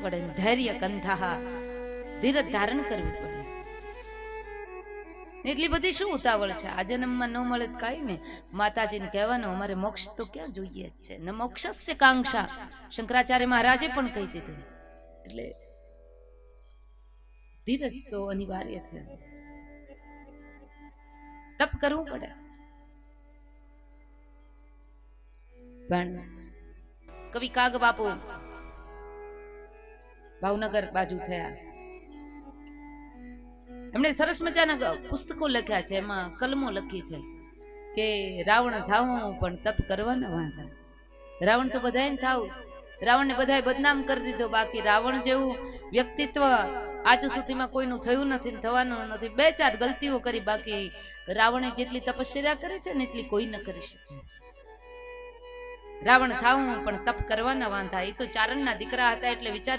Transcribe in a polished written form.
પડે, ધૈર્ય કંથા, ધીરજ ધારણ કરવી પડે. એટલી બધી શું ઉતાવળ છે? આ જન્મમાં ન મળે કઈ ને, માતાજીને કહેવાનું અમારે મોક્ષ તો ક્યાં જોઈએ જ છે, ન મોક્ષસ્ય કાંક્ષા. શંકરાચાર્ય મહારાજે પણ કહી દીધું. એટલે ધીરજ તો અનિવાર્ય છે. તપ કરવું પડે. પણ કવિ કાગ બાપુ ભાવનગર બાજુ થયા. એમણે સરસ મજાના પુસ્તકો લખ્યા છે, એમાં કલમો લખી છે કે રાવણ થાવું પણ તપ કરવાના વાંધા. રાવણ તો બધાને થાવું, રાવણને બધાએ બદનામ કરી દીધો. બાકી રાવણ જેવું વ્યક્તિત્વ આજ સુધીમાં કોઈનું થયું નથી ને થવાનું નથી. 2-4 ગલતીઓ કરી, બાકી રાવણે જેટલી તપશ્ચર્યા કરી છે ને એટલી કોઈ ન કરી શકે. રાવણ થાવું પણ તપ કરવાના વાંધા. એ તો ચારણના દીકરા હતા એટલે વિચારી